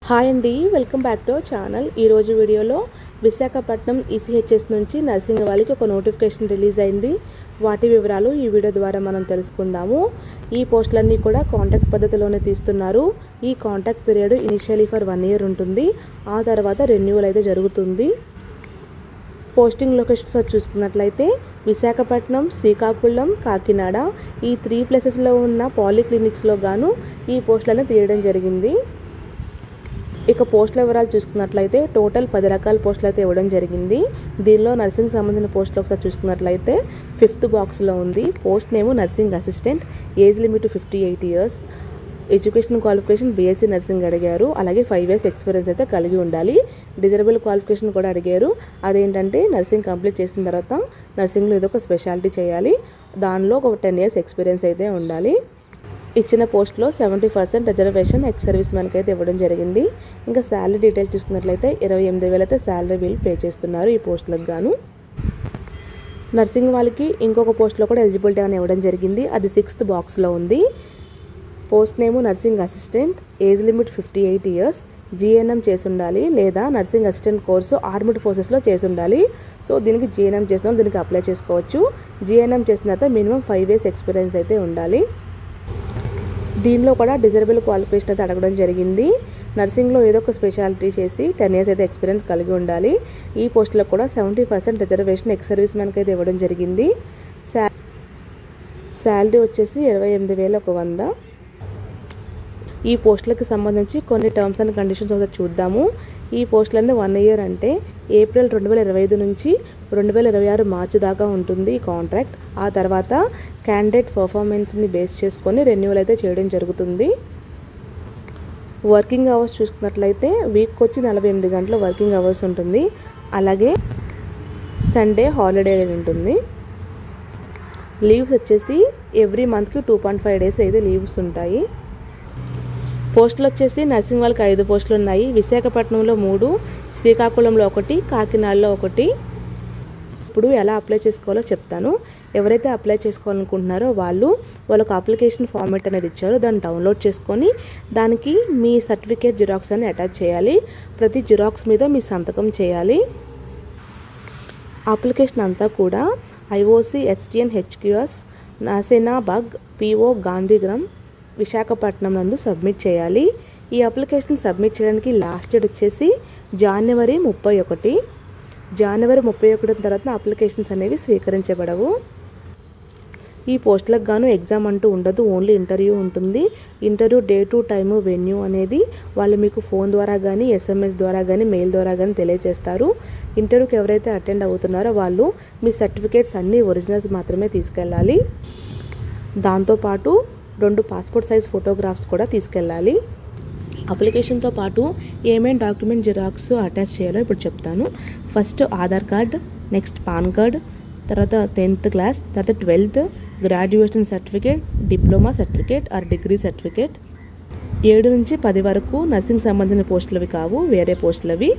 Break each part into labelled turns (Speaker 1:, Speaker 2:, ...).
Speaker 1: Hi అండి, welcome back to our channel. ఈరోజు వీడియోలో విశాఖపట్నం ఈసీహెచ్ఎస్ నుంచి నర్సింగ్ వాళ్ళకి ఒక నోటిఫికేషన్ రిలీజ్ అయింది. వాటి వివరాలు ఈ వీడియో ద్వారా మనం తెలుసుకుందాము. ఈ పోస్టులన్నీ కూడా కాంట్రాక్ట్ పద్ధతిలోనే తీస్తున్నారు. ఈ contract period initially for 1 year ఉంటుంది. ఆ తర్వాత రెన్యూవల్ అయితే జరుగుతుంది. పోస్టింగ్ లొకేషన్స్ చూసుకున్నట్లయితే విశాఖపట్నం, శ్రీకాకుళం, కాకినాడ ఈ 3 ప్లేసెస్లో ఉన్న పాలీక్లినిక్స్లో గాను ఈ పోస్టులను తీయడం జరిగింది. ఇక పోస్టుల వివరాలు చూసుకున్నట్లయితే టోటల్ 10 రకాల పోస్టులు అయితే ఇవ్వడం జరిగింది. దీనిలో నర్సింగ్ సంబంధించిన పోస్టులు ఒకసారి చూసుకున్నట్లయితే 5th బాక్స్లో ఉంది. Post name nursing assistant, age limit 58 years, education qualification BSc nursing అడిగారు. అలాగే 5 years ఎక్స్పీరియన్స్ అయితే కలిగి ఉండాలి. డిజరబుల్ క్వాలిఫికేషన్ కూడా అడిగారు. అదేంటంటే నర్సింగ్ కంప్లీట్ చేసిన తర్వాత నర్సింగ్లో ఏదో ఒక స్పెషాలిటీ చేయాలి, దానిలో ఒక 10 years ఎక్స్పీరియన్స్ అయితే ఉండాలి. ఇచ్చిన పోస్ట్లో 70% రిజర్వేషన్ ఎక్స్ సర్వీస్ మ్యాన్కి అయితే ఇవ్వడం జరిగింది. ఇంకా శాలరీ డీటెయిల్స్ చూసుకున్నట్లయితే 28,000 అయితే శాలరీ బిల్ పే చేస్తున్నారు ఈ పోస్టులకు గాను. నర్సింగ్ వాళ్ళకి ఇంకొక పోస్ట్లో కూడా ఎలిజిబిలిటీ అని ఇవ్వడం జరిగింది. అది 6th బాక్స్లో ఉంది. పోస్ట్ నేము nursing assistant, age limit 58 years, GNM చేసి ఉండాలి లేదా నర్సింగ్ అసిస్టెంట్ కోర్సు ఆర్మ్డ్ ఫోర్సెస్లో చేసి ఉండాలి. సో దీనికి జీఎన్ఎం చేసిన దీనికి అప్లై చేసుకోవచ్చు. జీఎన్ఎం చేసిన తర్వాత మినిమం 5 years ఎక్స్పీరియన్స్ అయితే ఉండాలి. దీనిలో కూడా డిజరబుల్ క్వాలిఫికేషన్ అయితే అడగడం జరిగింది. నర్సింగ్లో ఏదో ఒక స్పెషాలిటీ చేసి 10 years అయితే ఎక్స్పీరియన్స్ కలిగి ఉండాలి. ఈ పోస్టులో కూడా 70% రిజర్వేషన్ ఎక్స్ సర్వీస్ మ్యాన్కి అయితే ఇవ్వడం జరిగింది. శాలరీ వచ్చేసి 28,100. ఈ పోస్టులకు సంబంధించి కొన్ని టర్మ్స్ అండ్ కండిషన్స్ ఒకసారి చూద్దాము. ఈ పోస్టులన్నీ 1 year అంటే ఏప్రిల్ 2025 నుంచి 2026 మార్చి దాకా ఉంటుంది ఈ కాంట్రాక్ట్. ఆ తర్వాత క్యాండిడేట్ పర్ఫార్మెన్స్ని బేస్ చేసుకొని రెన్యూవల్ అయితే చేయడం జరుగుతుంది. వర్కింగ్ అవర్స్ చూసుకున్నట్లయితే వీక్ వచ్చి 48 గంటల వర్కింగ్ అవర్స్ ఉంటుంది. అలాగే సండే హాలిడే ఉంటుంది. లీవ్స్ వచ్చేసి ఎవ్రీ మంత్కి 2.5 days అయితే లీవ్స్ ఉంటాయి. పోస్టులు వచ్చేసి నర్సింగ్ వాళ్ళకి 5 పోస్టులు ఉన్నాయి. విశాఖపట్నంలో 3, శ్రీకాకుళంలో 1, కాకినాడలో 1. ఇప్పుడు ఎలా అప్లై చేసుకోవాలో చెప్తాను. ఎవరైతే అప్లై చేసుకోవాలనుకుంటున్నారో వాళ్ళకు అప్లికేషన్ ఫార్మేట్ అనేది ఇచ్చారు. దాన్ని డౌన్లోడ్ చేసుకొని దానికి మీ సర్టిఫికేట్ జిరాక్స్ అని అటాచ్ చేయాలి. ప్రతి జిరాక్స్ మీద మీ సంతకం చేయాలి. అప్లికేషన్ అంతా కూడా ఐఓసి ఎస్టిఎన్ హెచ్క్యూఎస్ నాసేనాబాగ్ పిఓ గాంధీగ్రామ్ విశాఖపట్నం నందు సబ్మిట్ చేయాలి. ఈ అప్లికేషన్ సబ్మిట్ చేయడానికి లాస్ట్ డేట్ వచ్చేసి January 31. January 31 తర్వాత అప్లికేషన్స్ అనేవి స్వీకరించబడవు. ఈ పోస్టులకు గాను ఎగ్జామ్ అంటూ ఉండదు, ఓన్లీ ఇంటర్వ్యూ ఉంటుంది. ఇంటర్వ్యూ డేటు, టైము, వెన్యూ అనేది వాళ్ళు మీకు ఫోన్ ద్వారా కానీ, SMS ద్వారా కానీ, మెయిల్ ద్వారా కానీ తెలియజేస్తారు. ఇంటర్వ్యూకి ఎవరైతే అటెండ్ అవుతున్నారో వాళ్ళు మీ సర్టిఫికేట్స్ అన్నీ ఒరిజినల్స్ మాత్రమే తీసుకెళ్ళాలి. దాంతోపాటు 2 పాస్పోర్ట్ సైజ్ ఫోటోగ్రాఫ్స్ కూడా తీసుకెళ్ళాలి. అప్లికేషన్తో పాటు ఏమేమి డాక్యుమెంట్ జిరాక్స్ అటాచ్ చేయాలో ఇప్పుడు చెప్తాను. First Aadhaar card, next PAN card, తర్వాత 10th క్లాస్, తర్వాత 12th, graduation certificate, diploma certificate or degree certificate. 7 నుంచి 10 వరకు నర్సింగ్ సంబంధించిన పోస్టులవి కావు, వేరే పోస్టులవి.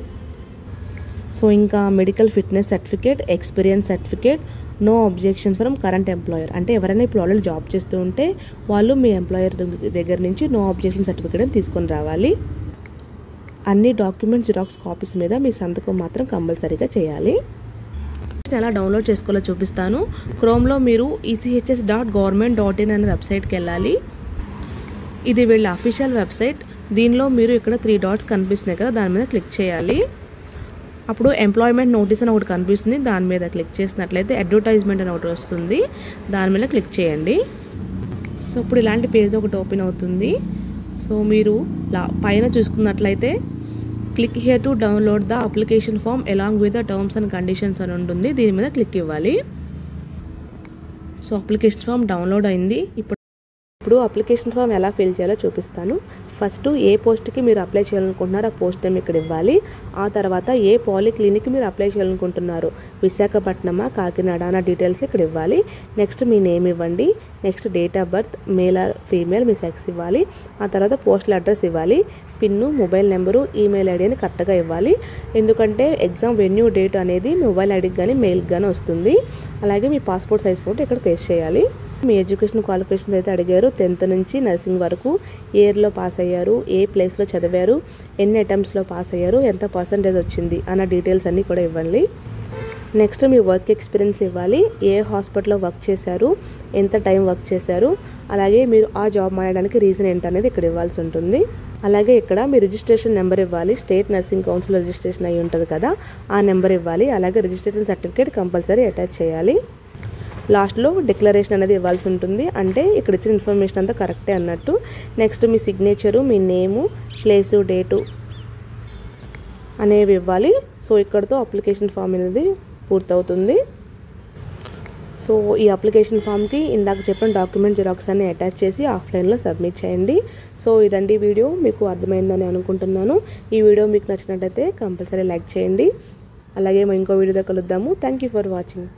Speaker 1: సో ఇంకా medical fitness certificate, experience certificate, no objection from current employer. అంటే ఎవరైనా ఇప్పుడు ఆల్రెడీ జాబ్ చేస్తూ ఉంటే వాళ్ళు మీ ఎంప్లాయర్ దగ్గర నుంచి నో అబ్జెక్షన్ సర్టిఫికేట్ అని తీసుకొని రావాలి. అన్ని డాక్యుమెంట్ జిరాక్స్ కాపీస్ మీద మీ సంతకం మాత్రం కంపల్సరీగా చేయాలి. ఎలా డౌన్లోడ్ చేసుకోవాలో చూపిస్తాను. క్రోమ్లో మీరు ECHS.government.in అనే వెబ్సైట్కి వెళ్ళాలి. ఇది వీళ్ళ అఫీషియల్ వెబ్సైట్. దీనిలో మీరు ఇక్కడ 3 dots కనిపిస్తున్నాయి కదా, దాని మీద క్లిక్ చేయాలి. అప్పుడు ఎంప్లాయ్మెంట్ నోటీస్ అని ఒకటి కనిపిస్తుంది, దాని మీద క్లిక్ చేసినట్లయితే అడ్వర్టైజ్మెంట్ అని ఒకటి వస్తుంది, దాని మీద క్లిక్ చేయండి. సో ఇప్పుడు ఇలాంటి పేజ్ ఒకటి ఓపెన్ అవుతుంది. సో మీరు పైన చూసుకున్నట్లయితే click here to download the application form along with the terms and conditions అని ఉంటుంది, దీని మీద క్లిక్ ఇవ్వాలి. సో అప్లికేషన్ ఫామ్ డౌన్లోడ్ అయింది. ఇప్పుడు అప్లికేషన్ ఫామ్ ఎలా ఫిల్ చేయాలో చూపిస్తాను. ఫస్ట్ ఏ పోస్ట్కి మీరు అప్లై చేయాలనుకుంటున్నారో ఆ పోస్ట్ నేమ్ ఇక్కడ ఇవ్వాలి. ఆ తర్వాత ఏ పాలీక్లినిక్ మీరు అప్లై చేయాలనుకుంటున్నారు, విశాఖపట్నమా, కాకినాడ అన్న డీటెయిల్స్ ఇక్కడ ఇవ్వాలి. నెక్స్ట్ మీ నేమ్ ఇవ్వండి. Next date of birth, male or female, me sex ఇవ్వాలి. ఆ తర్వాత పోస్టల్ అడ్రస్ ఇవ్వాలి. Pin, mobile number, email ID అని కరెక్ట్గా ఇవ్వాలి. ఎందుకంటే ఎగ్జామ్ వెన్యూ డేట్ అనేది మొబైల్ ఐడికి కానీ మెయిల్కి కానీ వస్తుంది. అలాగే మీ పాస్పోర్ట్ సైజ్ ఫోటో ఇక్కడ పేస్ట్ చేయాలి. మీ ఎడ్యుకేషన్ క్వాలిఫికేషన్స్ అయితే అడిగారు. 10th నుంచి నర్సింగ్ వరకు ఏ ఇయర్లో పాస్ అయ్యారు, ఏ ప్లేస్లో చదివారు, ఎన్ని అటెంప్ట్స్లో పాస్ అయ్యారు, ఎంత పర్సంటేజ్ వచ్చింది అన్న డీటెయిల్స్ అన్నీ కూడా ఇవ్వండి. నెక్స్ట్ మీ వర్క్ ఎక్స్పీరియన్స్ ఇవ్వాలి. ఏ హాస్పిటల్లో వర్క్ చేశారు, ఎంత టైం వర్క్ చేశారు, అలాగే మీరు ఆ జాబ్ మారడానికి రీజన్ ఏంటనేది ఇక్కడ ఇవ్వాల్సి ఉంటుంది. అలాగే ఇక్కడ మీ రిజిస్ట్రేషన్ నెంబర్ ఇవ్వాలి. స్టేట్ నర్సింగ్ కౌన్సిల్ రిజిస్ట్రేషన్ అయి ఉంటుంది కదా, ఆ నెంబర్ ఇవ్వాలి. అలాగే రిజిస్ట్రేషన్ సర్టిఫికేట్ కంపల్సరీ అటాచ్ చేయాలి. లాస్ట్లో డిక్లరేషన్ అనేది ఇవ్వాల్సి ఉంటుంది. అంటే ఇక్కడ ఇచ్చిన ఇన్ఫర్మేషన్ అంతా కరెక్టే అన్నట్టు. నెక్స్ట్ మీ సిగ్నేచరు, మీ నేము, ప్లేసు, డేటు అనేవి ఇవ్వాలి. సో ఇక్కడతో అప్లికేషన్ ఫామ్ అనేది పూర్తవుతుంది. సో ఈ అప్లికేషన్ ఫామ్కి ఇందాక చెప్పిన డాక్యుమెంట్ జిరాక్స్ అన్ని అటాచ్ చేసి ఆఫ్లైన్లో సబ్మిట్ చేయండి. సో ఇదండి వీడియో, మీకు అర్థమైందని అనుకుంటున్నాను. ఈ వీడియో మీకు నచ్చినట్టయితే కంపల్సరీ లైక్ చేయండి. అలాగే ఇంకో వీడియోతో కలుద్దాము. Thank you for watching.